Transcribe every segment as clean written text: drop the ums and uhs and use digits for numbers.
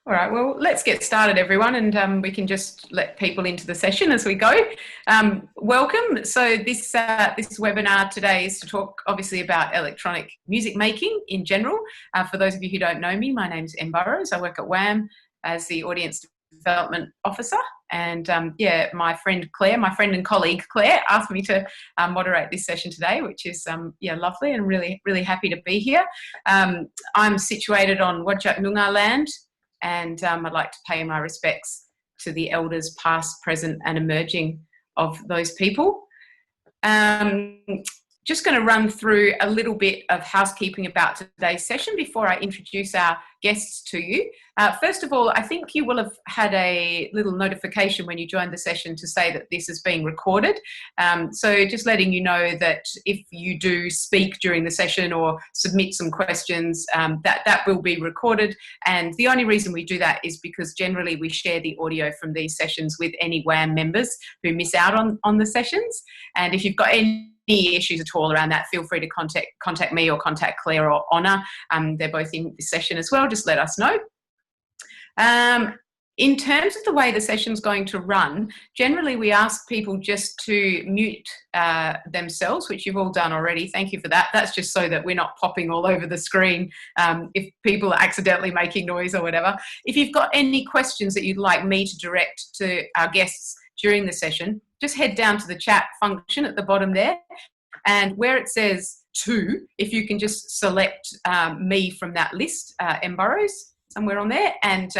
All right, well, let's get started, everyone, and we can just let people into the session as we go. Welcome. So this webinar today is to talk, obviously, about electronic music making in general. For those of you who don't know me, my name's Burrows. I work at WAM as the Audience Development Officer, and my friend and colleague Claire asked me to moderate this session today, which is lovely, and really happy to be here. I'm situated on Whadjuk Noongar land. And I'd like to pay my respects to the elders past, present and emerging of those people. Just going to run through a little bit of housekeeping about today's session before I introduce our guests to you. First of all, I think you will have had a little notification when you joined the session to say that this is being recorded. So just letting you know that if you do speak during the session or submit some questions, that will be recorded. And the only reason we do that is because generally we share the audio from these sessions with any WAM members who miss out on the sessions. And if you've got any issues at all around that, feel free to contact me or contact Claire or Honor. They're both in this session as well. Just let us know. In terms of the way the session's going to run, generally we ask people just to mute themselves, which you've all done already. Thank you for that. That's just so that we're not popping all over the screen if people are accidentally making noise or whatever. If you've got any questions that you'd like me to direct to our guests during the session, just head down to the chat function at the bottom there, and where it says to, if you can just select me from that list, Burrows, somewhere on there, and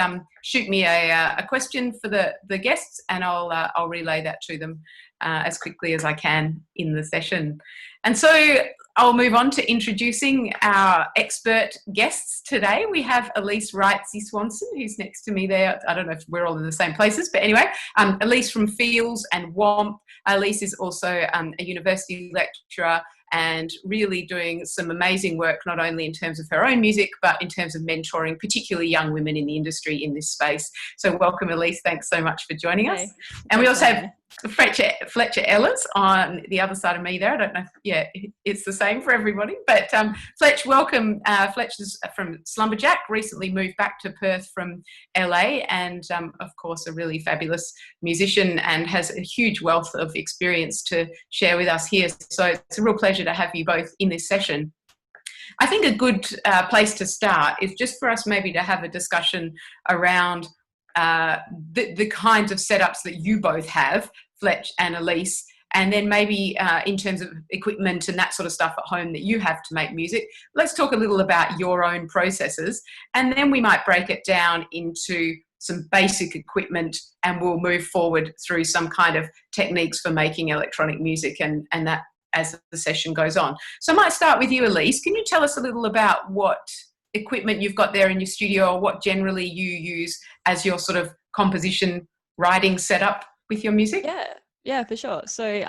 shoot me a question for the guests, and I'll relay that to them as quickly as I can in the session. And so I'll move on to introducing our expert guests today. We have Elise Reitze-Swensen, who's next to me there. I don't know if we're all in the same places, but anyway, Elise from Fields and WOMPP. Elise is also a university lecturer and really doing some amazing work, not only in terms of her own music, but in terms of mentoring, particularly young women in the industry in this space. So welcome, Elise. Thanks so much for joining us. And we also have Fletcher Ehlers on the other side of me there. I don't know if, it's the same for everybody, but Fletch, welcome. Fletcher's from SLUMBERJACK, recently moved back to Perth from LA, and of course a really fabulous musician and has a huge wealth of experience to share with us here. So it's a real pleasure to have you both in this session. I think a good place to start is just for us maybe to have a discussion around the kinds of setups that you both have, Fletch and Elise, and then maybe in terms of equipment and that sort of stuff at home that you have to make music. Let's talk a little about your own processes, and then we might break it down into some basic equipment, and we'll move forward through some kind of techniques for making electronic music and that as the session goes on. So I might start with you, Elise. Can you tell us a little about what equipment you've got there in your studio, or what generally you use as your sort of composition writing setup with your music? Yeah, for sure. So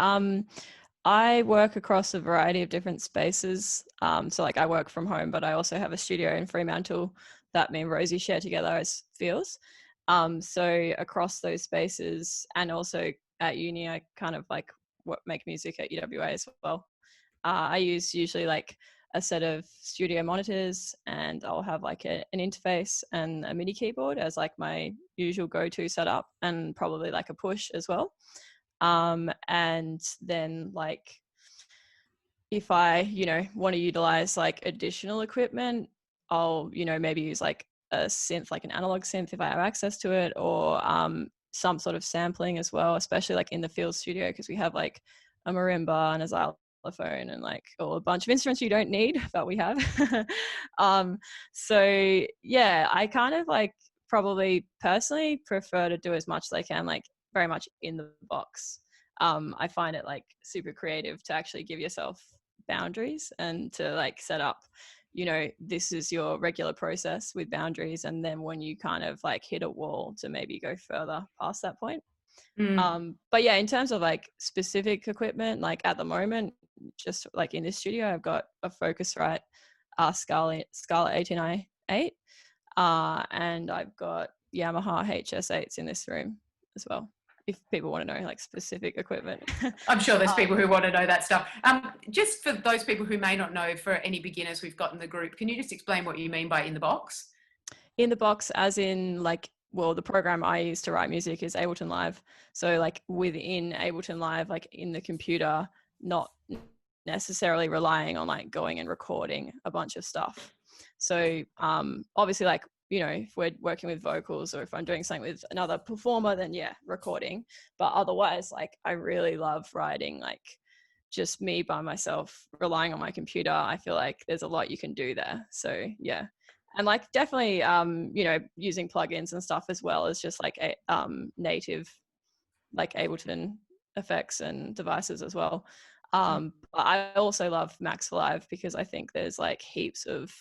I work across a variety of different spaces. So like I work from home, but I also have a studio in Fremantle that me and Rosie share together as Feels. So across those spaces, and also at uni, I kind of like make music at UWA as well. I use usually like a set of studio monitors, and I'll have like an interface and a MIDI keyboard as like my usual go-to setup, and probably like a push as well. And then like if I, want to utilize like additional equipment, I'll, maybe use like a synth, like an analog synth if I have access to it, or some sort of sampling as well, especially like in the field studio, because we have like a marimba and a xylophone and like a bunch of instruments you don't need, but we have. So yeah, I kind of like probably personally prefer to do as much as I can, like very much in the box. I find it like super creative to actually give yourself boundaries and to like set up, this is your regular process with boundaries, and then when you kind of like hit a wall, to maybe go further past that point. But yeah, in terms of like specific equipment, like at the moment, just like in this studio, I've got a Focusrite Scala 18i8, and I've got Yamaha HS8s in this room as well, if people want to know like specific equipment. I'm sure there's people who want to know that stuff. Just for those people who may not know, for any beginners we've got in the group, can you just explain what you mean by in the box? in the box as in like, well, the program I use to write music is Ableton Live. So like within Ableton Live, like in the computer, not necessarily relying on like going and recording a bunch of stuff. So obviously like, you know, if we're working with vocals or if I'm doing something with another performer, then yeah, recording. But otherwise, like I really love writing like just me by myself, relying on my computer. I feel like there's a lot you can do there. So yeah. And like definitely, you know, using plugins and stuff as well as just like a native like Ableton effects and devices as well. But I also love Max Live because I think there's heaps of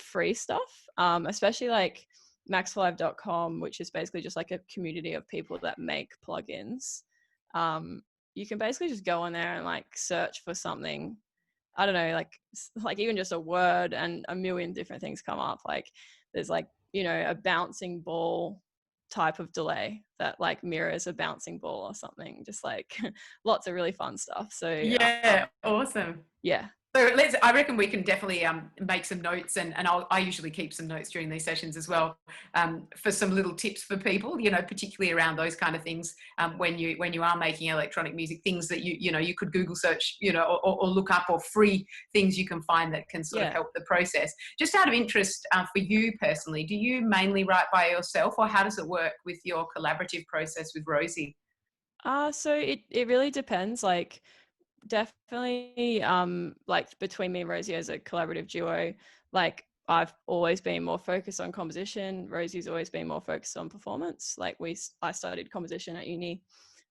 free stuff, especially like maxlive.com, which is basically just like a community of people that make plugins. You can basically just go on there and like search for something. I don't know, like even just a word and a million different things come up. Like there's like, you know, a bouncing ball type of delay that like mirrors a bouncing ball or something, just like lots of really fun stuff. So yeah, awesome. Yeah. So I reckon we can definitely make some notes, and I usually keep some notes during these sessions as well, for some little tips for people, you know, particularly around those kind of things, when you are making electronic music, things that you could Google search, you know, or look up, or free things you can find that can sort of help the process. Just out of interest, for you personally, do you mainly write by yourself, or how does it work with your collaborative process with Rosie? So it really depends. Like definitely like between me and Rosie as a collaborative duo, like I've always been more focused on composition. Rosie's always been more focused on performance. Like I studied composition at uni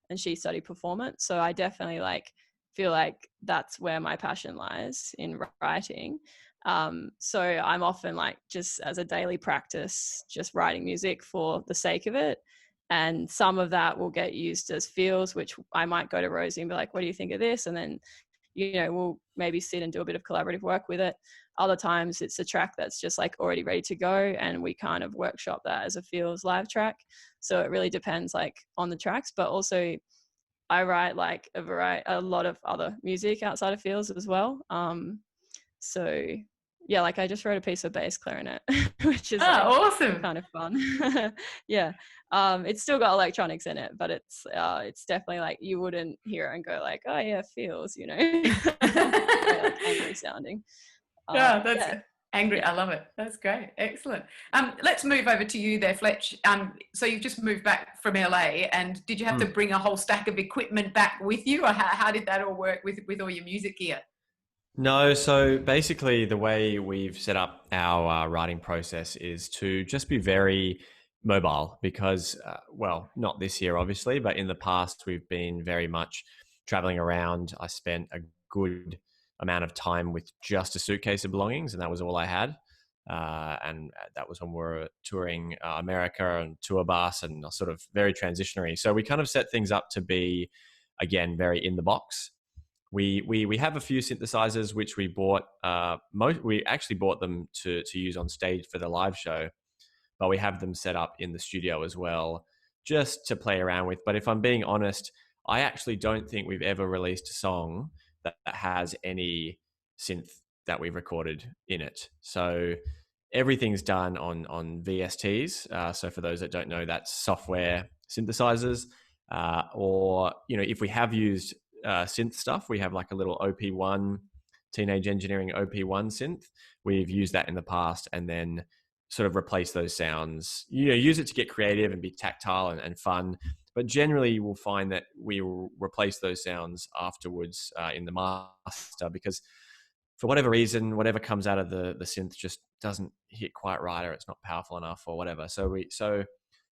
and she studied performance. So I definitely like feel like that's where my passion lies in writing. So I'm often like just as a daily practice, just writing music for the sake of it. And some of that will get used as feels, which I might go to Rosie and be like, what do you think of this? And then, you know, we'll maybe sit and do a bit of collaborative work with it. Other times it's a track that's just like already ready to go and we kind of workshop that as a feels live track. So it really depends like on the tracks, but also I write like a lot of other music outside of feels as well. So yeah, like I just wrote a piece of bass clarinet, which is like awesome, kind of fun. Yeah. It's still got electronics in it, but it's definitely like you wouldn't hear it and go like, oh yeah, feels, you know. Very, like angry sounding. Yeah, that's angry. Yeah. I love it. That's great. Excellent. Let's move over to you there, Fletch. So you've just moved back from LA, and did you have to bring a whole stack of equipment back with you, or how did that all work with all your music gear? No, so basically the way we've set up our writing process is to just be very mobile because, well, not this year obviously, but in the past we've been very much traveling around. I spent a good amount of time with just a suitcase of belongings, and that was all I had. And that was when we were touring America and tour bus and sort of very transitionary. So we kind of set things up to be, again, very in the box. We have a few synthesizers which we bought. We actually bought them to use on stage for the live show, but we have them set up in the studio as well, just to play around with. But if I'm being honest, I actually don't think we've ever released a song that has any synth that we've recorded in it. So everything's done on VSTs. So for those that don't know, that's software synthesizers. Or, you know, if we have used synth stuff, we have like a little OP1, Teenage Engineering OP1 synth. We've used that in the past and then sort of replace those sounds, you know, use it to get creative and be tactile and fun. But generally you will find that we will replace those sounds afterwards in the master, because for whatever reason, whatever comes out of the synth just doesn't hit quite right, or it's not powerful enough or whatever. So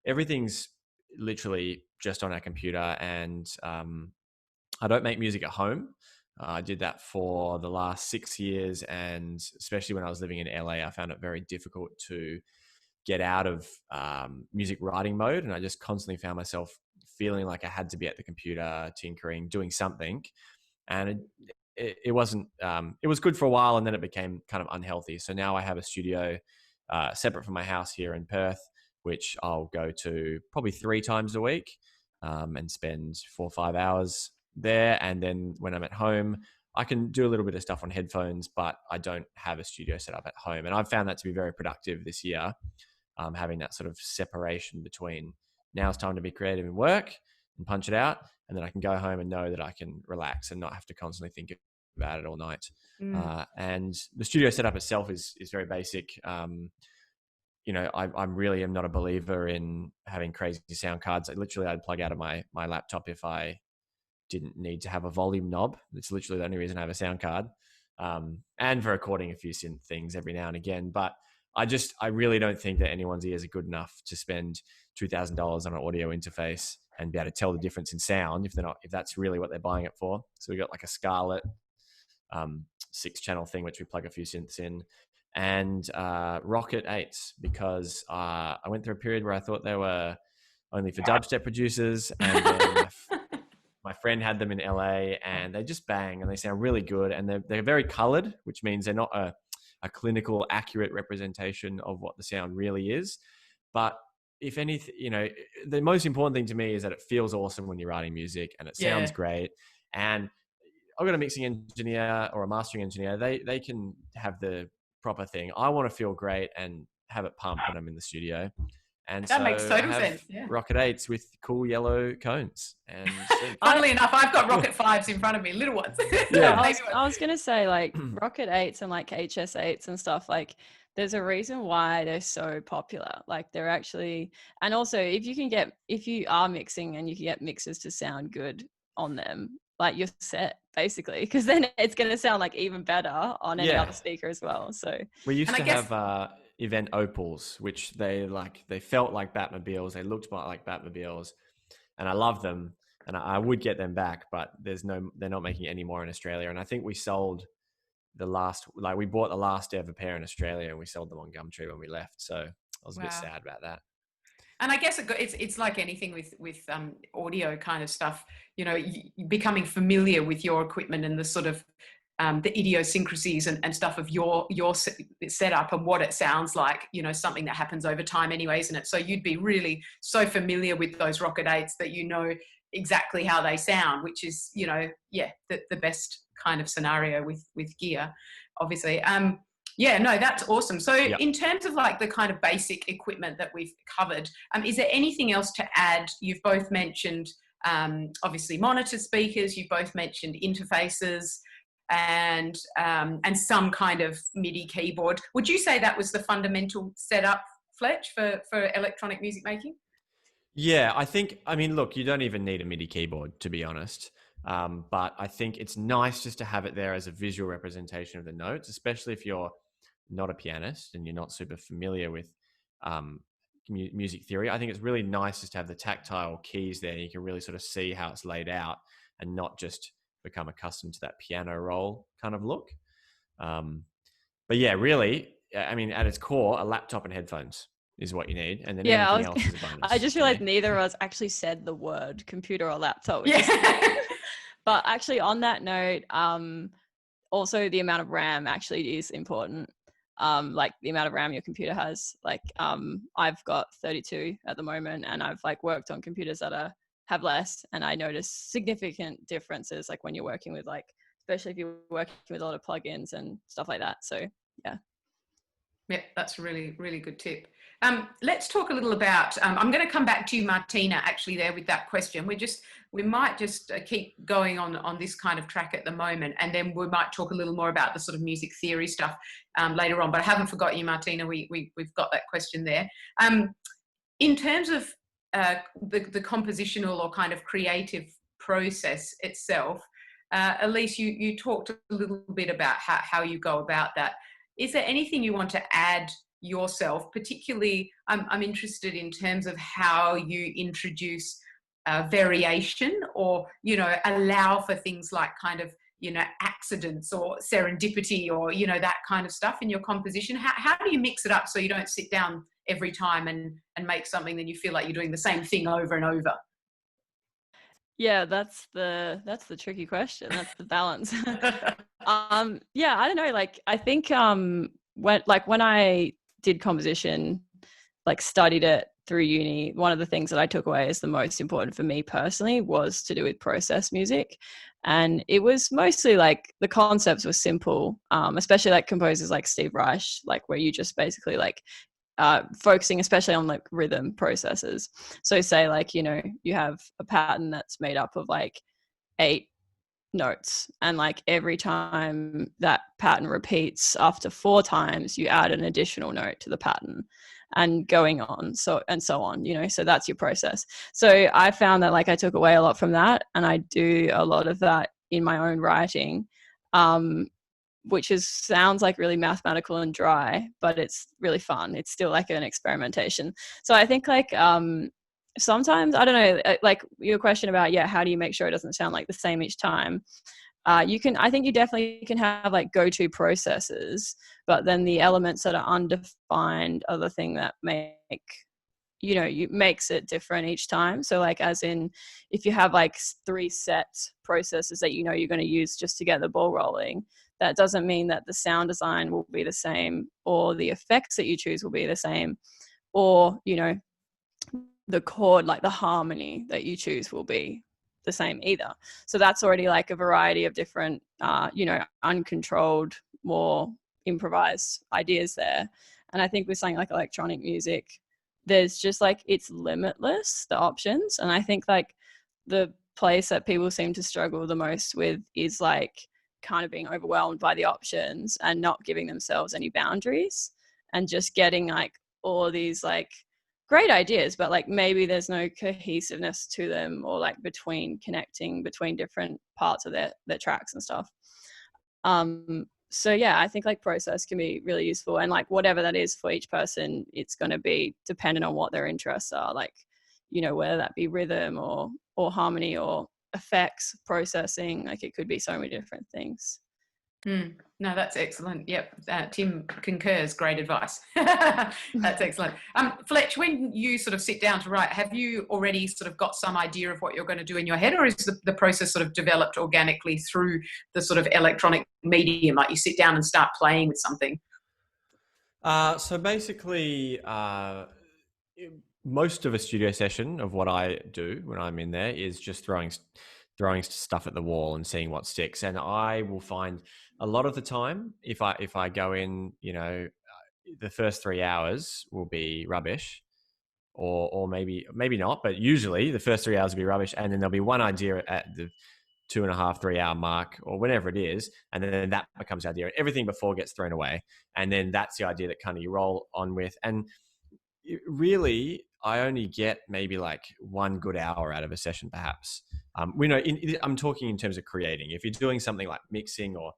everything's literally just on our computer, and I don't make music at home. I did that for the last 6 years, and especially when I was living in LA, I found it very difficult to get out of music writing mode, and I just constantly found myself feeling like I had to be at the computer, tinkering, doing something, and it wasn't. It was good for a while, and then it became kind of unhealthy. So now I have a studio separate from my house here in Perth, which I'll go to probably 3 times a week, and spend 4 or 5 hours there. And then when I'm at home, I can do a little bit of stuff on headphones, but I don't have a studio set up at home. And I've found that to be very productive this year, having that sort of separation between now it's time to be creative and work and punch it out. And then I can go home and know that I can relax and not have to constantly think about it all night. And the studio setup itself is very basic. I really am not a believer in having crazy sound cards. I'd plug out of my laptop if I didn't need to have a volume knob. It's literally the only reason I have a sound card, and for recording a few synth things every now and again. But I really don't think that anyone's ears are good enough to spend $2,000 on an audio interface and be able to tell the difference in sound if that's really what they're buying it for. So we got like a Scarlett 6-channel thing, which we plug a few synths in, and Rocket 8s, because I went through a period where I thought they were only for dubstep producers, and then my friend had them in LA, and they just bang, and they sound really good, and they're very colored, which means they're not a clinical, accurate representation of what the sound really is. But if anything, the most important thing to me is that it feels awesome when you're writing music, and it sounds great. And I've got a mixing engineer or a mastering engineer. They can have the proper thing. I want to feel great and have it pump when I'm in the studio. And that makes total sense. Yeah. Rocket 8s with cool yellow cones. And funnily enough, I've got Rocket 5s in front of me, little ones. Yeah, I was gonna say, like, Rocket 8s and like HS 8s and stuff, like there's a reason why they're so popular. Like they're actually, and also if you are mixing and you can get mixers to sound good on them, like you're set basically, because then it's going to sound like even better on any other speaker as well. So we used to have event opals, which they felt like Batmobiles, they looked like Batmobiles, and I love them, and I would get them back, but they're not making any more in Australia. And I think we sold we bought the last ever pair in Australia, and we sold them on Gumtree when we left. So I was a bit sad about that. And I guess it's like anything with audio kind of stuff, becoming familiar with your equipment and the sort of the idiosyncrasies and stuff of your setup and what it sounds like, something that happens over time anyway, isn't it? So you'd be really so familiar with those Rocket 8s that you know exactly how they sound, which is, the best kind of scenario with gear, obviously. That's awesome. So in terms of like the kind of basic equipment that we've covered, is there anything else to add? You've both mentioned, obviously, monitor speakers. You've both mentioned interfaces and some kind of MIDI keyboard. Would you say that was the fundamental setup, Fletch, for electronic music making? Yeah, look, you don't even need a MIDI keyboard, to be honest. But I think it's nice just to have it there as a visual representation of the notes, especially if you're not a pianist and you're not super familiar with music theory. I think it's really nice just to have the tactile keys there. You can really sort of see how it's laid out and not just become accustomed to that piano roll kind of look. But yeah, really, at its core, a laptop and headphones is what you need. And then everything else is a bonus. I just realized neither of us actually said the word computer or laptop. But actually on that note, also the amount of RAM actually is important. Like the amount of RAM your computer has. Like I've got 32 at the moment, and I've like worked on computers that have less, and I notice significant differences like when you're working with especially if you're working with a lot of plugins and stuff like that. So yeah, that's a really, really good tip. Let's talk a little about, I'm going to come back to you, Martina, actually there with that question. We might just keep going on this kind of track at the moment, and then we might talk a little more about the sort of music theory stuff later on. But I haven't forgotten you, Martina. We've got that question there. In terms of the compositional or kind of creative process itself, Elise, you talked a little bit about how you go about that. Is there anything you want to add yourself? Particularly, I'm interested in terms of how you introduce variation, or allow for things like kind of accidents or serendipity, or that kind of stuff in your composition. How do you mix it up so you don't sit down every time and make something then you feel like you're doing the same thing over and over? Yeah, that's the tricky question. That's the balance. I don't know. Like, I think when I did composition, like studied it through uni, one of the things that I took away as the most important for me personally was to do with process music. And it was mostly like the concepts were simple, especially like composers like Steve Reich, like where you just basically like focusing especially on like rhythm processes. So say like, you know, you have a pattern that's made up of like 8 notes, and like every time that pattern repeats after 4 times, you add an additional note to the pattern, and going on so on, you know. So that's your process. So I found that like I took away a lot from that, and I do a lot of that in my own writing, which sounds like really mathematical and dry, but it's really fun. It's still like an experimentation. So I think like sometimes, I don't know, like your question about, how do you make sure it doesn't sound like the same each time? I think you definitely can have like go-to processes, but then the elements that are undefined are the thing that make, you know, makes it different each time. So like, as in, if you have like 3 set processes that you know you're going to use just to get the ball rolling, that doesn't mean that the sound design will be the same, or the effects that you choose will be the same, or, you know, the chord, like the harmony that you choose will be the same either. So that's already like a variety of different, you know, uncontrolled, more improvised ideas there. And I think with something like electronic music, there's just like, it's limitless, the options. And I think like the place that people seem to struggle the most with is like kind of being overwhelmed by the options and not giving themselves any boundaries, and just getting like all these like great ideas, but like maybe there's no cohesiveness to them, or like connecting between different parts of their tracks and stuff. So yeah, I think like process can be really useful, and like whatever that is for each person, it's going to be dependent on what their interests are, like, you know, whether that be rhythm or harmony or effects processing. Like it could be so many different things. No, that's excellent. Yep. Tim concurs. Great advice. That's excellent. Fletch, when you sort of sit down to write, have you already sort of got some idea of what you're going to do in your head, or is the process sort of developed organically through the sort of electronic medium? Like you sit down and start playing with something? So basically, most of a studio session of what I do when I'm in there is just throwing stuff at the wall and seeing what sticks. And I will find a lot of the time, if I go in, you know, the first 3 hours will be rubbish, or maybe not, but usually the first 3 hours will be rubbish, and then there'll be one idea at the 2.5, 3 hour mark, or whenever it is, and then that becomes the idea. Everything before gets thrown away, and then that's the idea that kind of you roll on with. And really, I only get maybe like 1 good hour out of a session, perhaps. We know I'm talking in terms of creating. If you're doing something like mixing, or,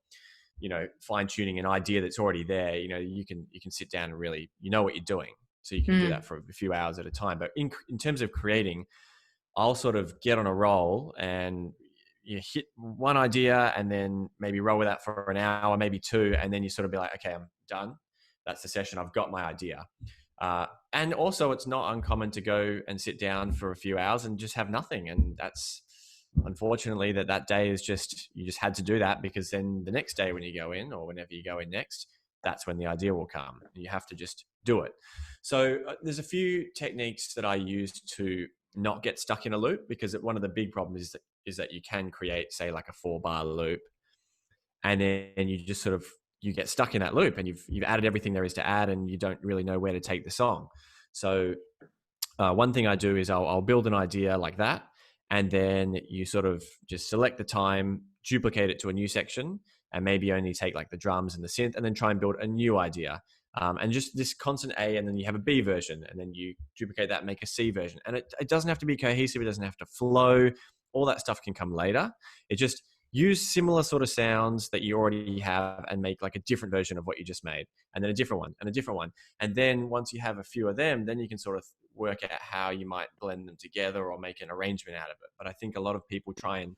you know, fine tuning an idea that's already there, you know, you can sit down and really, you know what you're doing, so you can do that for a few hours at a time. But in terms of creating, I'll sort of get on a roll, and you hit one idea, and then maybe roll with that for an hour, maybe 2, and then you sort of be like, okay, I'm done. That's the session. I've got my idea. And also, it's not uncommon to go and sit down for a few hours and just have nothing. And that's, unfortunately, that day is just, you just had to do that, because then the next day when you go in, or whenever you go in next, that's when the idea will come. You have to just do it. So there's a few techniques that I use to not get stuck in a loop, because one of the big problems is that you can create, say, like a 4-bar loop, and then you just sort of, you get stuck in that loop, and you've added everything there is to add, and you don't really know where to take the song. So one thing I do is I'll build an idea like that, and then you sort of just select the time, duplicate it to a new section, and maybe only take like the drums and the synth, and then try and build a new idea. And just this constant A, and then you have a B version, and then you duplicate that and make a C version. And it doesn't have to be cohesive. It doesn't have to flow. All that stuff can come later. It just, use similar sort of sounds that you already have, and make like a different version of what you just made, and then a different one and a different one. And then once you have a few of them, then you can sort of work out how you might blend them together or make an arrangement out of it. But I think a lot of people try and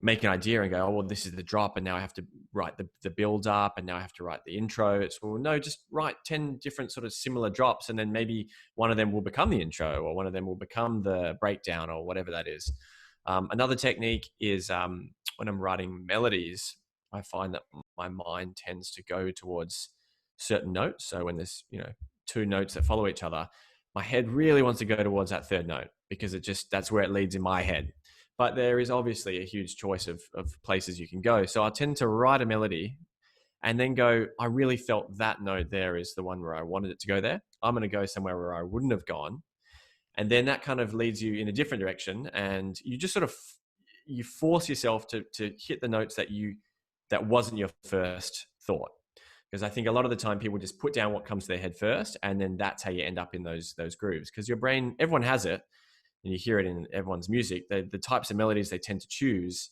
make an idea and go, oh, well, this is the drop, and now I have to write the build up, and now I have to write the intro. It's, well, no, just write 10 different sort of similar drops, and then maybe one of them will become the intro, or one of them will become the breakdown, or whatever that is. Another technique is when I'm writing melodies, I find that my mind tends to go towards certain notes. So when there's, you know, 2 notes that follow each other, my head really wants to go towards that 3rd note, because that's where it leads in my head. but there is obviously a huge choice of places you can go. So I tend to write a melody and then go, I really felt that note there is the one where I wanted it to go there. I'm going to go somewhere where I wouldn't have gone. And then that kind of leads you in a different direction. And you just sort of, you force yourself to hit the notes that wasn't your first thought. Because I think a lot of the time people just put down what comes to their head first, and then that's how you end up in those grooves. Because your brain, everyone has it, and you hear it in everyone's music. The types of melodies they tend to choose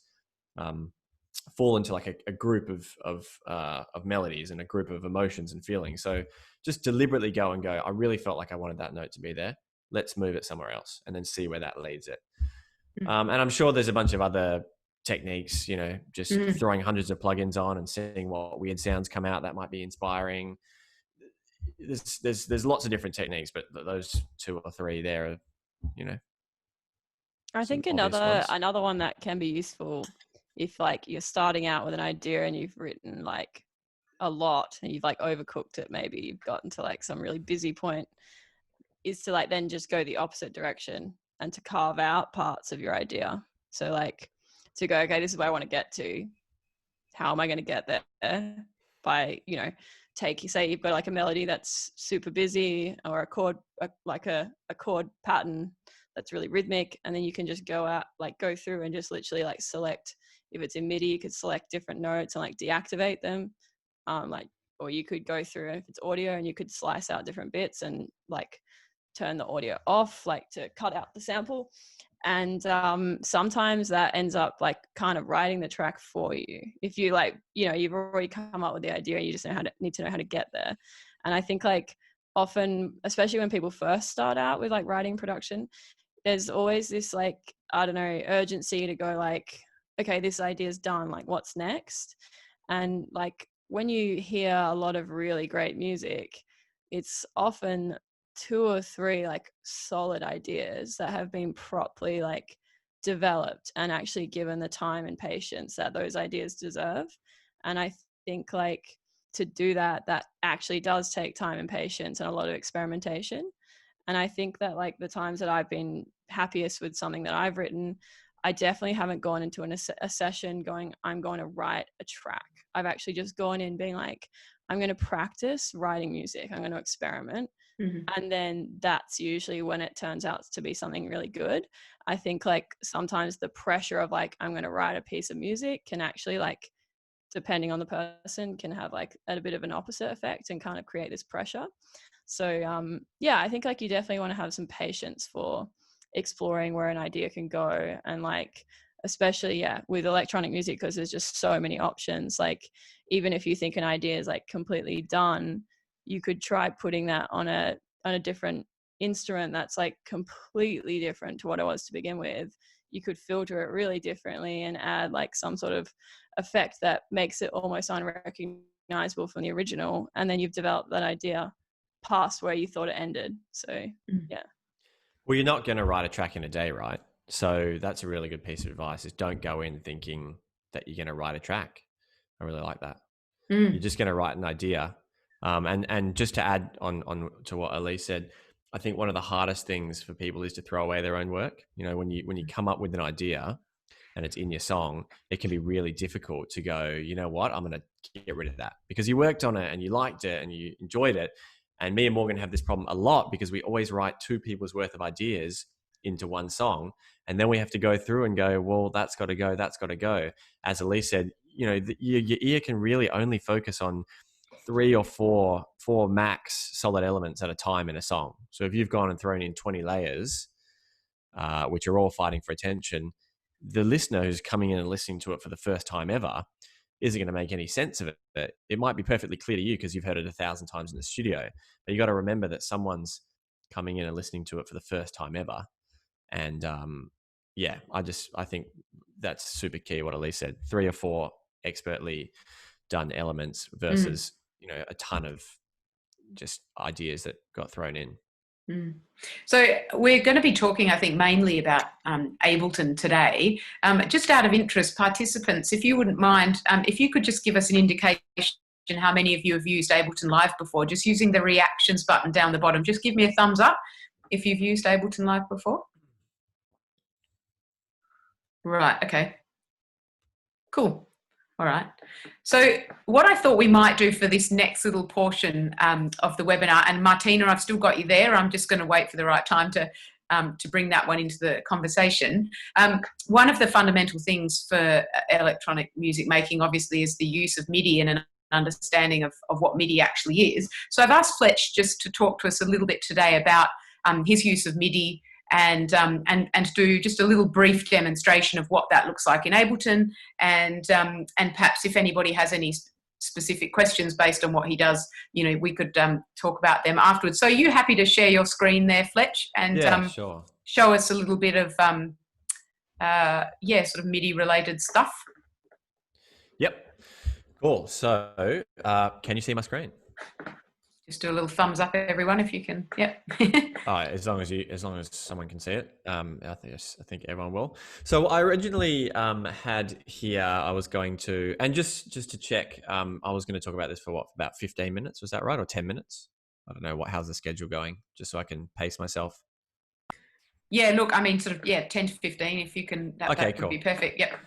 fall into like a group of melodies and a group of emotions and feelings. So just deliberately go. I really felt like I wanted that note to be there. Let's move it somewhere else, and then see where that leads it. And I'm sure there's a bunch of other techniques, just throwing hundreds of plugins on and seeing what weird sounds come out that might be inspiring. There's lots of different techniques, but those 2 or 3 there are, I think another one that can be useful if like you're starting out with an idea and you've written like a lot and you've like overcooked it, maybe you've gotten to like some really busy point, is to like then just go the opposite direction and to carve out parts of your idea. So like to go, okay, this is where I want to get to. How am I going to get there? By, say you've got like a melody that's super busy, or a chord, like a chord pattern that's really rhythmic. And then you can just go through and just literally like select, if it's in MIDI, you could select different notes and like deactivate them. Or you could go through, if it's audio, and you could slice out different bits and like turn the audio off, like to cut out the sample. And sometimes that ends up like kind of writing the track for you. If you like, you've already come up with the idea, and you just need to know how to get there. And I think like often, especially when people first start out with like writing production, there's always this like, I don't know, urgency to go like, okay, this idea's done, like what's next? And like when you hear a lot of really great music, it's often 2 or 3 like solid ideas that have been properly like developed and actually given the time and patience that those ideas deserve. And I think like to do that actually does take time and patience and a lot of experimentation. And I think that like the times that I've been happiest with something that I've written, I definitely haven't gone into a session going, I'm going to write a track. I've actually just gone in being like, I'm going to practice writing music. I'm going to experiment. And then that's usually when it turns out to be something really good. I think like sometimes the pressure of like, I'm going to write a piece of music can actually like, depending on the person, can have like a bit of an opposite effect and kind of create this pressure. So yeah, I think like you definitely want to have some patience for exploring where an idea can go. And like, especially with electronic music, because there's just so many options. Like even if you think an idea is like completely done, you could try putting that on a different instrument that's like completely different to what it was to begin with. You could filter it really differently and add like some sort of effect that makes it almost unrecognizable from the original. And then you've developed that idea past where you thought it ended. So yeah. Well, you're not going to write a track in a day, right? So that's a really good piece of advice, is don't go in thinking that you're going to write a track. I really like that. You're just going to write an idea. And just to add on to what Elise said, I think one of the hardest things for people is to throw away their own work. When you come up with an idea and it's in your song, it can be really difficult to go, you know what, I'm going to get rid of that, because you worked on it and you liked it and you enjoyed it. And me and Morgan have this problem a lot, because we always write 2 people's worth of ideas into one song. And then we have to go through and go, well, that's got to go, that's got to go. As Elise said, your ear can really only focus on 3 or 4 max solid elements at a time in a song. So if you've gone and thrown in 20 layers, which are all fighting for attention, the listener who's coming in and listening to it for the first time ever isn't going to make any sense of it. It might be perfectly clear to you because you've heard it 1,000 times in the studio, but you got to remember that someone's coming in and listening to it for the first time ever. And I think that's super key what Elise said. 3 or 4 expertly done elements versus a ton of just ideas that got thrown in. So we're going to be talking, I think, mainly about Ableton today. Just out of interest, participants, if you wouldn't mind, if you could just give us an indication how many of you have used Ableton Live before, just using the reactions button down the bottom. Just give me a thumbs up if you've used Ableton Live before. Right. Okay. Cool. All right. So what I thought we might do for this next little portion of the webinar, and Martina, I've still got you there. I'm just going to wait for the right time to bring that one into the conversation. One of the fundamental things for electronic music making, obviously, is the use of MIDI and an understanding of what MIDI actually is. So I've asked Fletch just to talk to us a little bit today about his use of MIDI and do just a little brief demonstration of what that looks like in Ableton, and perhaps if anybody has any specific questions based on what he does, you know, we could talk about them afterwards. So are you happy to share your screen there, Fletch, and sure. show us a little bit of sort of MIDI related stuff? Yep. Cool. So can you see my screen? Just do a little thumbs up, everyone, if you can. Yep. As long as someone can see it, I think everyone will. So I originally had here. I was going to, and just to check, I was going to talk about this for about 15 minutes. Was that right, or 10 minutes? I don't know. How's the schedule going? Just so I can pace myself. Yeah. Look, I mean, 10 to 15, if you can. That would be perfect. Yep.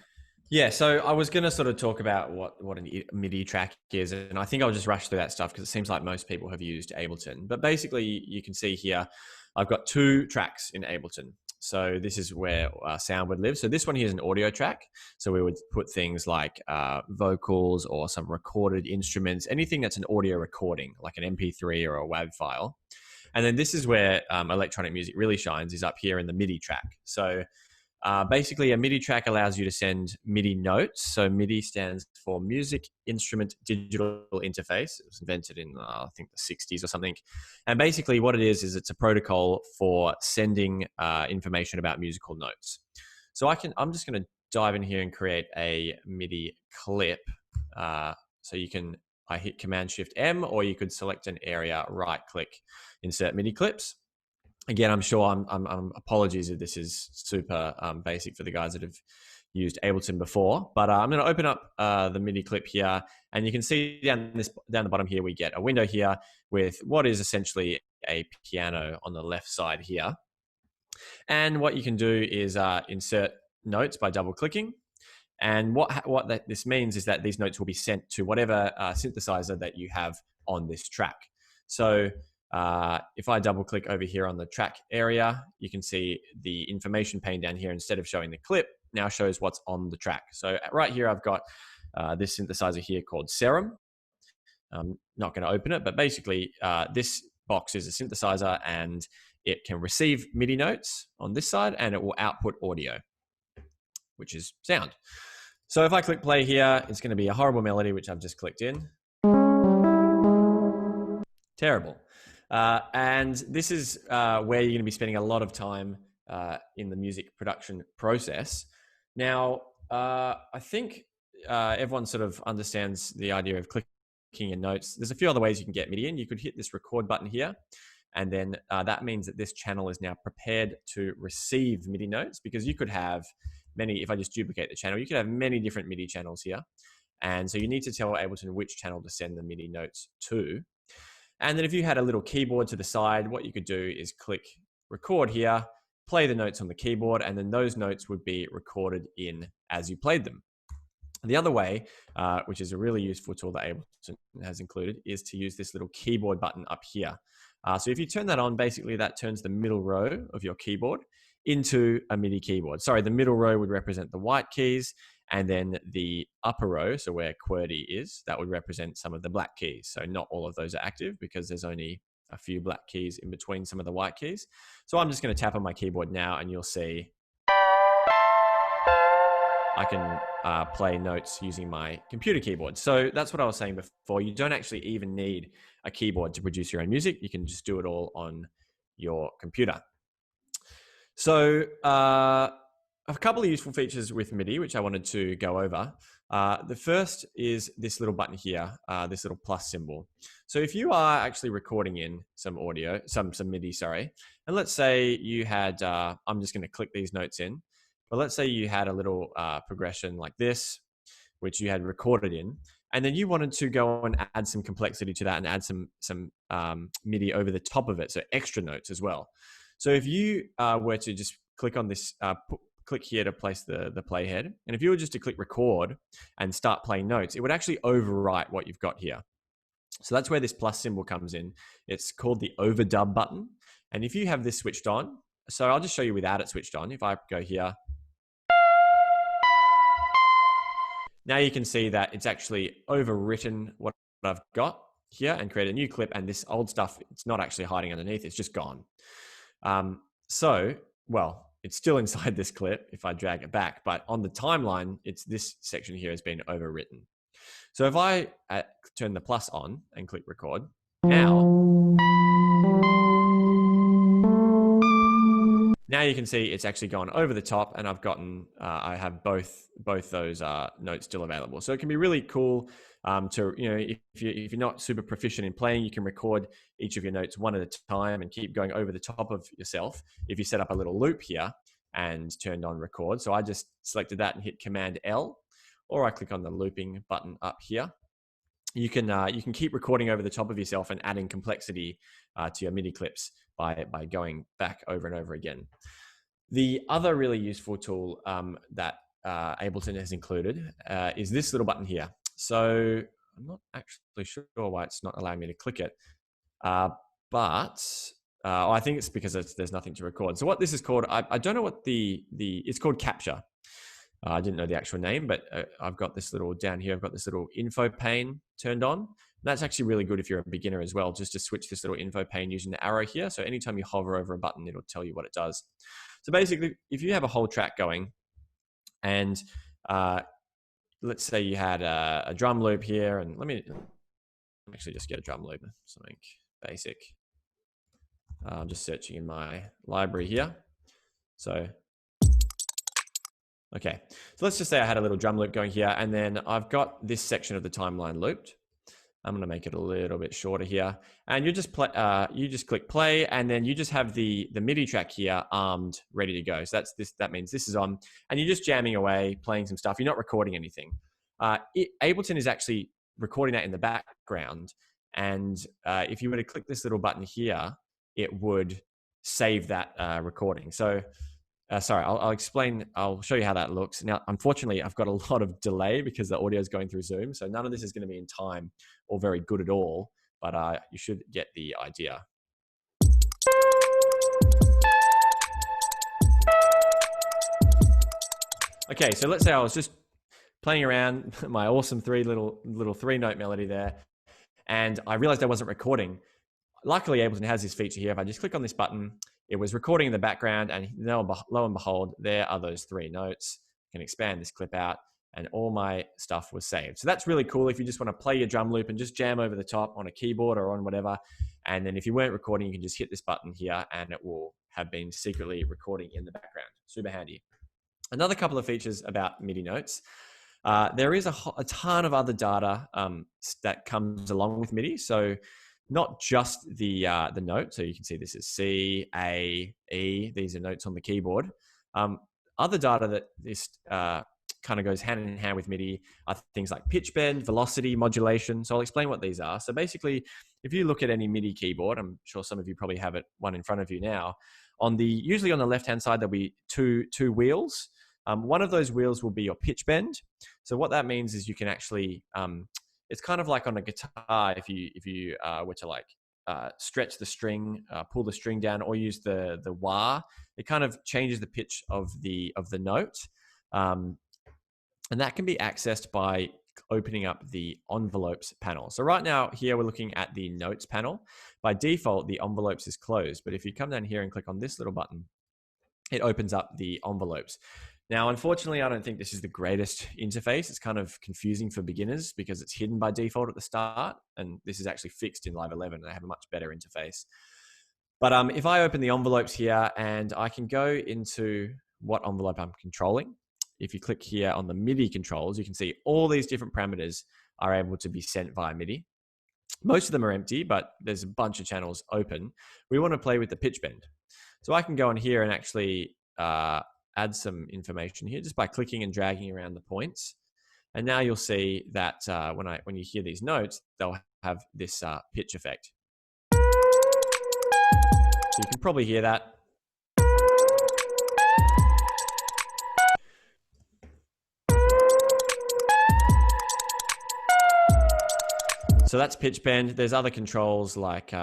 Yeah, so I was going to sort of talk about what a MIDI track is, and I think I'll just rush through that stuff because it seems like most people have used Ableton. But basically, you can see here, I've got 2 tracks in Ableton. So this is where sound would live. So this one here is an audio track. So we would put things like vocals or some recorded instruments, anything that's an audio recording, like an MP3 or a WAV file. And then this is where electronic music really shines, is up here in the MIDI track. So basically, a MIDI track allows you to send MIDI notes. So MIDI stands for Music Instrument Digital Interface. It was invented in, I think, the 60s or something. And basically what it is it's a protocol for sending information about musical notes. So I'm just going to dive in here and create a MIDI clip. So I hit Command-Shift-M, or you could select an area, right-click, insert MIDI clips. Again, I'm sure I'm apologies if this is super basic for the guys that have used Ableton before, but I'm going to open up the MIDI clip here, and you can see down the bottom here, we get a window here with what is essentially a piano on the left side here. And what you can do is insert notes by double clicking. And what this means is that these notes will be sent to whatever synthesizer that you have on this track. So if I double click over here on the track area, you can see the information pane down here, instead of showing the clip, now shows what's on the track. So right here, I've got this synthesizer here called Serum. I'm not going to open it, but basically this box is a synthesizer, and it can receive MIDI notes on this side, and it will output audio, which is sound. So if I click play here, it's going to be a horrible melody, which I've just clicked in. Terrible. And this is where you're going to be spending a lot of time in the music production process. Now, I think everyone sort of understands the idea of clicking in notes. There's a few other ways you can get MIDI in. You could hit this record button here, and then that means that this channel is now prepared to receive MIDI notes, because you could have many, if I just duplicate the channel, you could have many different MIDI channels here. And so you need to tell Ableton which channel to send the MIDI notes to. And then if you had a little keyboard to the side, what you could do is click record here, play the notes on the keyboard, and then those notes would be recorded in as you played them. The other way, which is a really useful tool that Ableton has included, is to use this little keyboard button up here. So if you turn that on, basically that turns the middle row of your keyboard into a MIDI keyboard. Sorry, the middle row would represent the white keys, and then the upper row, so where QWERTY is, that would represent some of the black keys. So not all of those are active, because there's only a few black keys in between some of the white keys. So I'm just going to tap on my keyboard now, and you'll see I can play notes using my computer keyboard. So that's what I was saying before. You don't actually even need a keyboard to produce your own music. You can just do it all on your computer. So a couple of useful features with MIDI, which I wanted to go over. The first is this little button here, this little plus symbol. So if you are actually recording in some audio, some MIDI, sorry, and let's say you had, I'm just going to click these notes in, but let's say you had a little progression like this, which you had recorded in, and then you wanted to go and add some complexity to that and add some MIDI over the top of it, so extra notes as well. So if you were to just click on this, click here to place the playhead. And if you were just to click record and start playing notes, it would actually overwrite what you've got here. So that's where this plus symbol comes in. It's called the overdub button. And if you have this switched on, so I'll just show you without it switched on. If I go here, now you can see that it's actually overwritten what I've got here and create a new clip, and this old stuff, it's not actually hiding underneath, it's just gone. Well, it's still inside this clip if I drag it back, but on the timeline, it's this section here has been overwritten. So if I turn the plus on and click record, now you can see it's actually gone over the top, and I've gotten, I have both those notes still available. So it can be really cool to, if you're not super proficient in playing, you can record each of your notes one at a time and keep going over the top of yourself. If you set up a little loop here and turned on record. So I just selected that and hit Command L, or I click on the looping button up here. You can keep recording over the top of yourself and adding complexity to your MIDI clips by going back over and over again. The other really useful tool that Ableton has included is this little button here. So I'm not actually sure why it's not allowing me to click it, but I think it's because there's nothing to record. So what this is called, I don't know what it's called Capture. I didn't know the actual name, but I've got this little down here. I've got this little info pane turned on. That's actually really good if you're a beginner as well, just to switch this little info pane using the arrow here. So anytime you hover over a button, it'll tell you what it does. So basically, if you have a whole track going and let's say you had a drum loop here, and let me actually just get a drum loop, something basic. I'm just searching in my library here. So, okay. So let's just say I had a little drum loop going here, and then I've got this section of the timeline looped. I'm going to make it a little bit shorter here, and you just click play, and then you just have the MIDI track here armed, ready to go. So that means this is on, and you're just jamming away, playing some stuff. You're not recording anything. Ableton is actually recording that in the background, and if you were to click this little button here, it would save that recording. So. Sorry, I'll explain. I'll show you how that looks. Now, unfortunately, I've got a lot of delay because the audio is going through Zoom. So none of this is going to be in time or very good at all, but you should get the idea. Okay, so let's say I was just playing around my awesome little three-note melody there, and I realized I wasn't recording. Luckily, Ableton has this feature here. If I just click on this button, it was recording in the background, and lo and behold, there are those three notes. I can expand this clip out, and all my stuff was saved. So that's really cool if you just want to play your drum loop and just jam over the top on a keyboard or on whatever. And then if you weren't recording, you can just hit this button here, and it will have been secretly recording in the background. Super handy. Another couple of features about MIDI notes. There is a ton of other data that comes along with MIDI. So not just the note. So you can see this is C, A, E. These are notes on the keyboard. Other data that this kind of goes hand in hand with MIDI are things like pitch bend, velocity, modulation. So I'll explain what these are. So basically, if you look at any MIDI keyboard, I'm sure some of you probably have one in front of you now. Usually on the left-hand side, there'll be two wheels. One of those wheels will be your pitch bend. So what that means is you can actually it's kind of like on a guitar, if you were to like stretch the string, pull the string down, or use the wah, it kind of changes the pitch of the note, and that can be accessed by opening up the envelopes panel. So right now here we're looking at the notes panel. By default, the envelopes is closed, but if you come down here and click on this little button, it opens up the envelopes. Now, unfortunately, I don't think this is the greatest interface. It's kind of confusing for beginners because it's hidden by default at the start, and this is actually fixed in Live 11, and they have a much better interface. But if I open the envelopes here, and I can go into what envelope I'm controlling. If you click here on the MIDI controls, you can see all these different parameters are able to be sent via MIDI. Most of them are empty, but there's a bunch of channels open. We want to play with the pitch bend. So I can go in here and actually add some information here just by clicking and dragging around the points. And now you'll see that when you hear these notes, they'll have this pitch effect. So you can probably hear that. So that's pitch bend. There's other controls like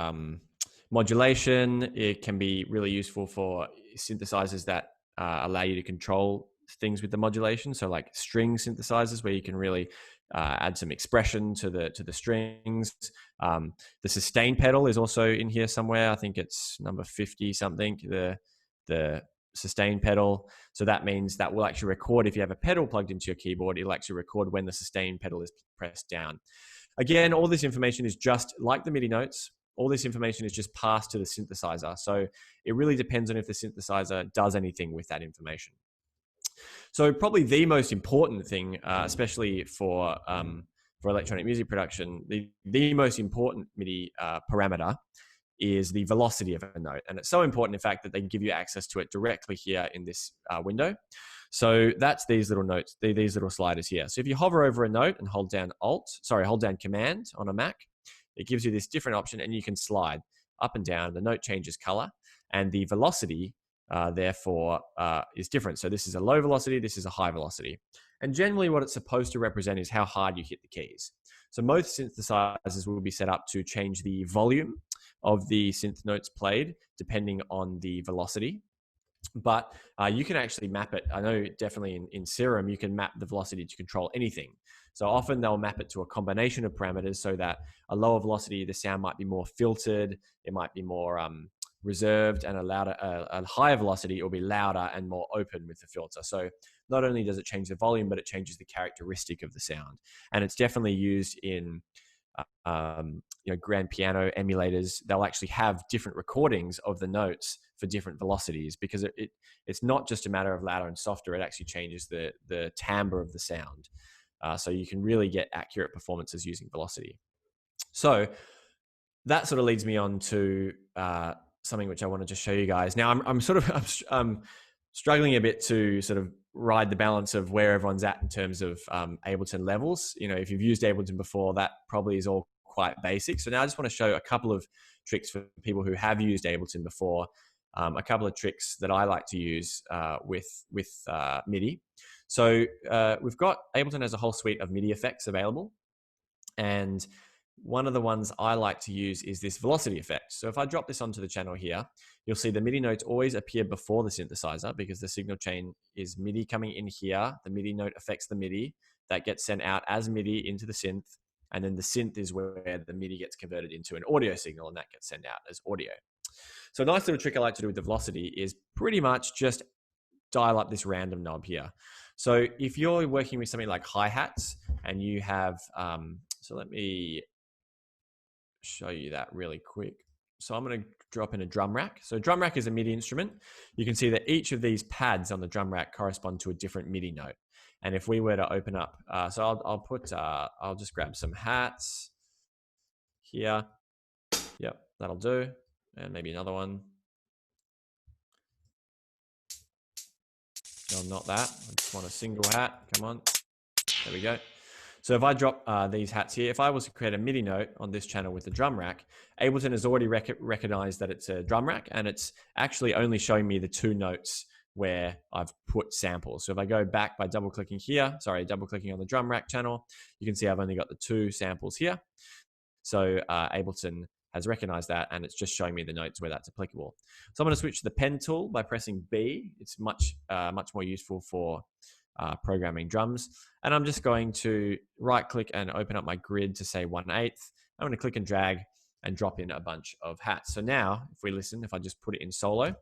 modulation. It can be really useful for synthesizers that allow you to control things with the modulation. So like string synthesizers where you can really add some expression to the strings. The sustain pedal is also in here somewhere. I think it's number 50 something, the sustain pedal. So that means that will actually record if you have a pedal plugged into your keyboard, it'll actually record when the sustain pedal is pressed down. Again, all this information is just like the MIDI notes. All this information is just passed to the synthesizer. So it really depends on if the synthesizer does anything with that information. So probably the most important thing, especially for electronic music production, the most important MIDI parameter is the velocity of a note. And it's so important, in fact, that they can give you access to it directly here in this window. So that's these little notes, these little sliders here. So if you hover over a note and hold down Command on a Mac, it gives you this different option and you can slide up and down. The note changes color and the velocity therefore is different. So this is a low velocity, this is a high velocity. And generally what it's supposed to represent is how hard you hit the keys. So most synthesizers will be set up to change the volume of the synth notes played depending on the velocity. But you can actually map it. I know definitely in Serum, you can map the velocity to control anything. So often they'll map it to a combination of parameters so that a lower velocity, the sound might be more filtered, it might be more reserved, and a higher velocity, it will be louder and more open with the filter. So not only does it change the volume, but it changes the characteristic of the sound. And it's definitely used in grand piano emulators. They'll actually have different recordings of the notes for different velocities because it's not just a matter of louder and softer. It actually changes the timbre of the sound. So you can really get accurate performances using velocity. So that sort of leads me on to something which I want to just show you guys. Now I'm struggling a bit to sort of ride the balance of where everyone's at in terms of Ableton levels. If you've used Ableton before, that probably is all quite basic. So now I just want to show a couple of tricks for people who have used Ableton before, a couple of tricks that I like to use with MIDI. So we've got Ableton has a whole suite of MIDI effects available. And one of the ones I like to use is this velocity effect. So if I drop this onto the channel here, you'll see the MIDI notes always appear before the synthesizer because the signal chain is MIDI coming in here. The MIDI note affects the MIDI. That gets sent out as MIDI into the synth. And then the synth is where the MIDI gets converted into an audio signal and that gets sent out as audio. So a nice little trick I like to do with the velocity is pretty much just dial up this random knob here. So if you're working with something like hi-hats and you have, so let me show you that really quick. So I'm going to drop in a drum rack. So drum rack is a MIDI instrument. You can see that each of these pads on the drum rack correspond to a different MIDI note. And if we were to open up, so I'll just grab some hats here. Yep, that'll do. And maybe another one. No, not that. I just want a single hat. Come on. There we go. So if I drop these hats here, if I was to create a MIDI note on this channel with the drum rack, Ableton has already recognized that it's a drum rack, and it's actually only showing me the two notes where I've put samples. So if I go back by double-clicking here, double-clicking on the drum rack channel, you can see I've only got the two samples here. So Ableton has recognized that, and it's just showing me the notes where that's applicable. So I'm going to switch to the pen tool by pressing B. It's much more useful for programming drums. And I'm just going to right click and open up my grid to say 1/8. I'm going to click and drag and drop in a bunch of hats. So now if we listen, if I just put it in solo,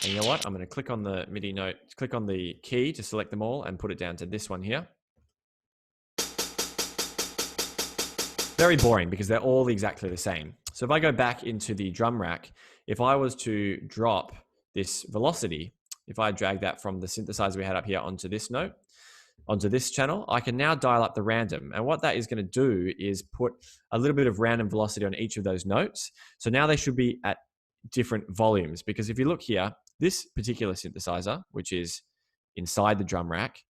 and you know what? I'm going to click on the MIDI note, click on the key to select them all and put it down to this one here. Very boring because they're all exactly the same. So if I go back into the drum rack, if I was to drop this velocity, if I drag that from the synthesizer we had up here onto this note, onto this channel, I can now dial up the random. And what that is going to do is put a little bit of random velocity on each of those notes. So now they should be at different volumes, because if you look here, this particular synthesizer, which is inside the drum rack,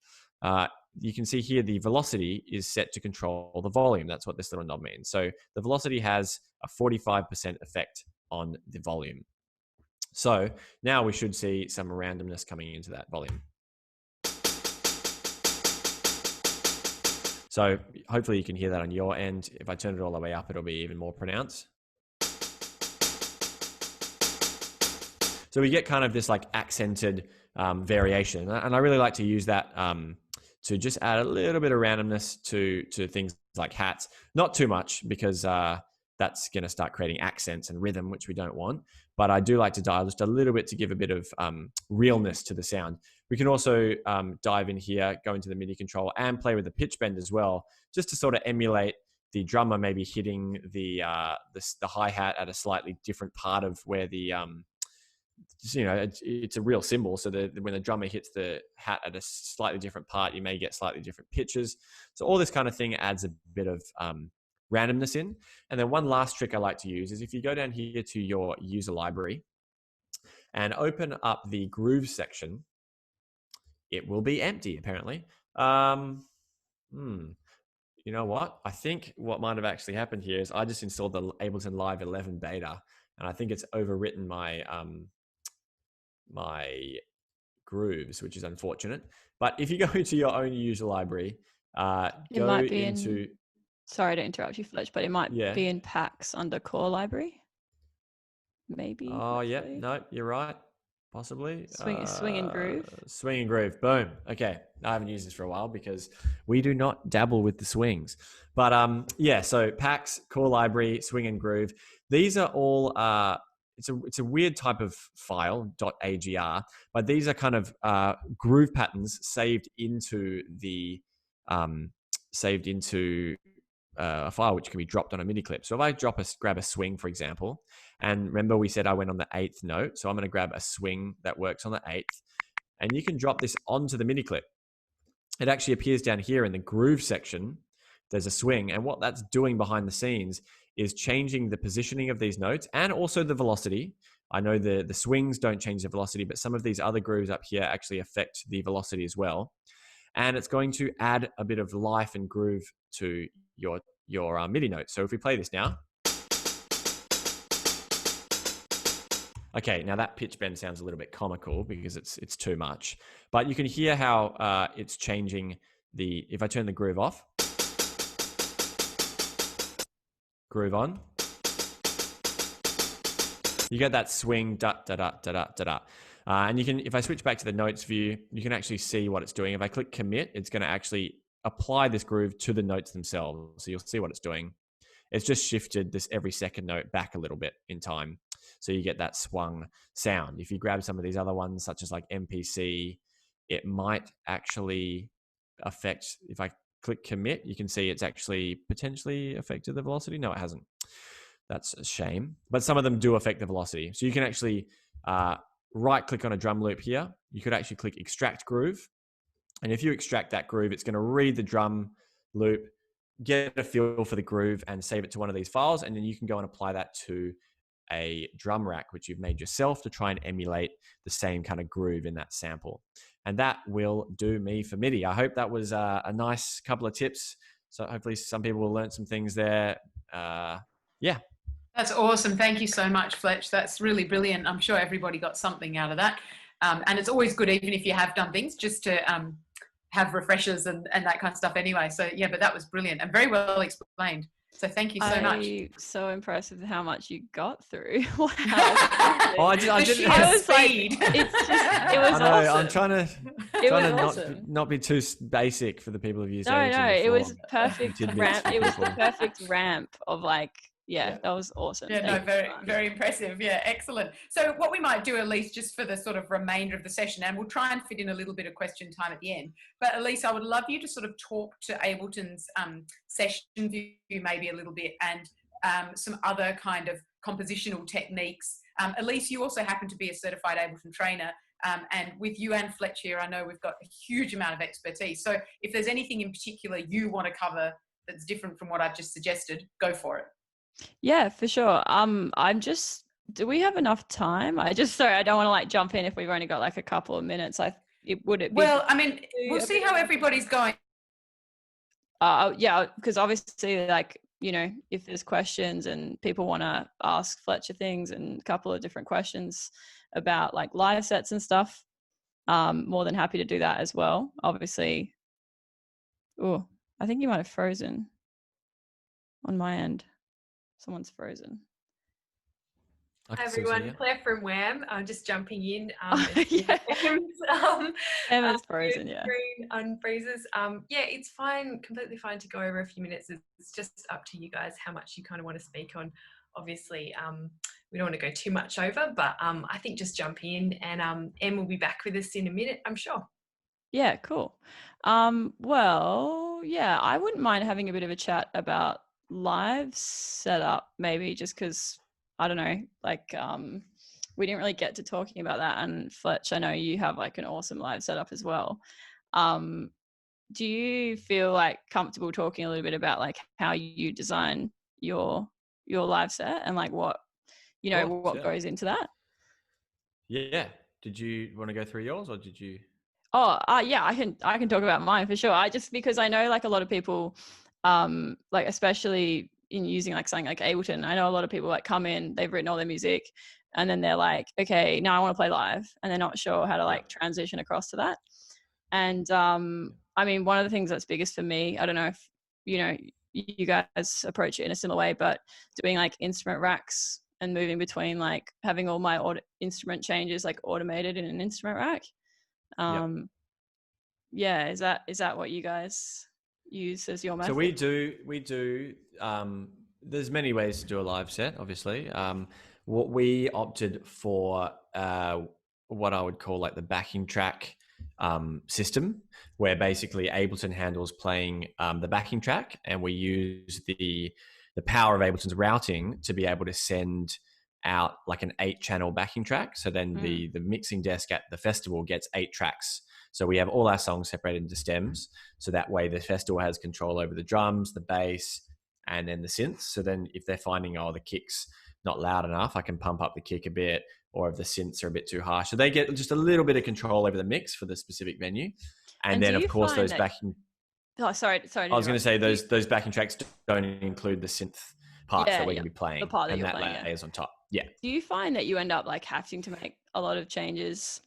you can see here the velocity is set to control the volume. That's what this little knob means. So the velocity has a 45% effect on the volume. So now we should see some randomness coming into that volume. So hopefully you can hear that on your end. If I turn it all the way up, it'll be even more pronounced. So we get kind of this like accented variation. And I really like to use that to just add a little bit of randomness to things like hats. Not too much, because that's going to start creating accents and rhythm, which we don't want. But I do like to dial just a little bit to give a bit of realness to the sound. We can also dive in here, go into the MIDI control and play with the pitch bend as well, just to sort of emulate the drummer maybe hitting the hi-hat at a slightly different part of where the it's a real cymbal, so when the drummer hits the hat at a slightly different part, you may get slightly different pitches. So all this kind of thing adds a bit of randomness in. And then one last trick I like to use is if you go down here to your user library and open up the groove section, it will be empty apparently. You know what? I think what might have actually happened here is I just installed the Ableton Live 11 beta, and I think it's overwritten my my grooves, which is unfortunate. But if you go into your own user library, go into... Sorry to interrupt you, Fletch, but it might be in packs under core library. Maybe. Oh, yeah. No, you're right. Possibly. Swing and groove. Swing and groove. Boom. Okay. I haven't used this for a while because we do not dabble with the swings. But so packs, core library, swing and groove. These are all... It's a weird type of file, .agr, but these are kind of groove patterns saved into a file which can be dropped on a MIDI clip. So if I grab a swing, for example, and remember we said I went on the 8th note, so I'm going to grab a swing that works on the 8th, and you can drop this onto the MIDI clip. It actually appears down here in the groove section. There's a swing, and what that's doing behind the scenes is changing the positioning of these notes and also the velocity. I know the swings don't change the velocity, but some of these other grooves up here actually affect the velocity as well. And it's going to add a bit of life and groove to your MIDI notes. So if we play this now. Okay, now that pitch bend sounds a little bit comical because it's too much. But you can hear how it's changing if I turn the groove off. Groove on. You get that swing, da da da da da da da. And you can, if I switch back to the notes view, you can actually see what it's doing. If I click commit, it's going to actually apply this groove to the notes themselves. So you'll see what it's doing. It's just shifted this every second note back a little bit in time. So you get that swung sound. If you grab some of these other ones, such as like MPC, it might actually affect, if I click commit, you can see it's actually potentially affected the velocity. No, it hasn't. That's a shame. But some of them do affect the velocity. So you can actually right click on a drum loop here. You could actually click extract groove. And if you extract that groove, it's going to read the drum loop, get a feel for the groove and save it to one of these files. And then you can go and apply that to a drum rack, which you've made yourself to try and emulate the same kind of groove in that sample. And that will do me for MIDI. I hope that was a nice couple of tips. So hopefully some people will learn some things there. Yeah. That's awesome. Thank you so much, Fletch. That's really brilliant. I'm sure everybody got something out of that. And it's always good, even if you have done things, just to have refreshers and that kind of stuff anyway. So yeah, but that was brilliant and very well explained. So thank you so much. I'm so impressed with how much you got through. Wow. I didn't. It was speed. It was I know, awesome. I'm trying to awesome. not be too basic for the people who've used No, Ableton it was before. perfect ramp. It was the perfect ramp of like, that was awesome. Yeah, no, very, very impressive. Yeah, excellent. So what we might do, Elise, just for the sort of remainder of the session, and we'll try and fit in a little bit of question time at the end. But Elise, I would love you to sort of talk to Ableton's session view maybe a little bit, and some other kind of compositional techniques. Elise, you also happen to be a certified Ableton trainer. And with you and Fletcher, I know we've got a huge amount of expertise. So if there's anything in particular you want to cover that's different from what I've just suggested, go for it. Yeah, for sure. Do we have enough time? Sorry, I don't want to like jump in if we've only got like a couple of minutes. Well, I mean, we'll see how everybody's going. Yeah, because obviously, like, you know, if there's questions and people want to ask Fletcher things and a couple of different questions about like live sets and stuff, more than happy to do that as well. Obviously, I think you might have frozen on my end. Someone's frozen. Hi everyone, Claire from WAM. I'm just jumping in. Yeah. Emma's Emma's frozen, yeah. Screen unfreezes. Yeah, it's fine, completely fine to go over a few minutes. It's just up to you guys how much you kind of want to speak on. Obviously, we don't want to go too much over, but I think just jump in, and Em will be back with us in a minute, I'm sure. Yeah, cool. Well, yeah, I wouldn't mind having a bit of a chat about live setup, maybe, just because I don't know, like we didn't really get to talking about that. And Fletch, I know you have like an awesome live setup as well. Do you feel like comfortable talking a little bit about like how you design your live set and like what what goes into that? Yeah. Did you want to go through yours, or did you? Oh, yeah, I can talk about mine for sure. Because I know like a lot of people, like especially in using like something like Ableton, I know a lot of people like come in, they've written all their music, and then they're like, okay, now I want to play live, and they're not sure how to like transition across to that. And I mean, one of the things that's biggest for me, I don't know if you guys approach it in a similar way, but doing like instrument racks and moving between like having all my instrument changes like automated in an instrument rack. Yeah, is that what you guys use as your method? So we do there's many ways to do a live set, obviously. What we opted for, what I would call like the backing track system, where basically Ableton handles playing the backing track, and we use the power of Ableton's routing to be able to send out like an 8-channel backing track. So then the mixing desk at the festival gets 8 tracks. So we have all our songs separated into stems. So that way the festival has control over the drums, the bass, and then the synths. So then if they're finding, the kick's not loud enough, I can pump up the kick a bit, or if the synths are a bit too harsh. So they get just a little bit of control over the mix for the specific venue. And then of course those backing... Oh, sorry. I was going to say those backing tracks don't include the synth parts that we're going to be playing. The part that and that layers on top. Yeah. Do you find that you end up like having to make a lot of changes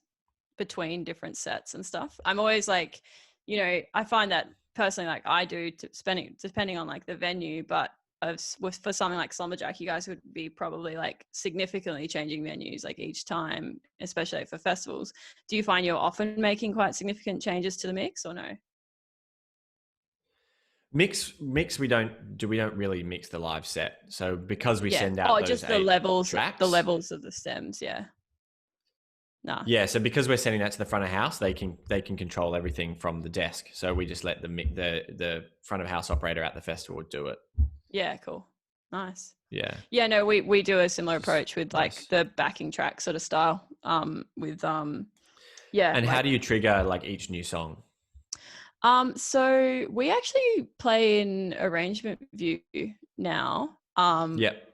between different sets and stuff? I'm always like, I find that personally, like I do, depending on like the venue, but for something like SLUMBERJACK, you guys would be probably like significantly changing venues like each time, especially for festivals. Do you find you're often making quite significant changes to the mix, or no? Mix we don't really mix the live set. So because we send out those just the levels tracks, the levels of the stems. So because we're sending that to the front of house, they can control everything from the desk. So we just let the front of house operator at the festival do it. Yeah, cool. Nice. Yeah. No, we do a similar approach with like the backing track sort of style. And how do you trigger like each new song? So we actually play in arrangement view now.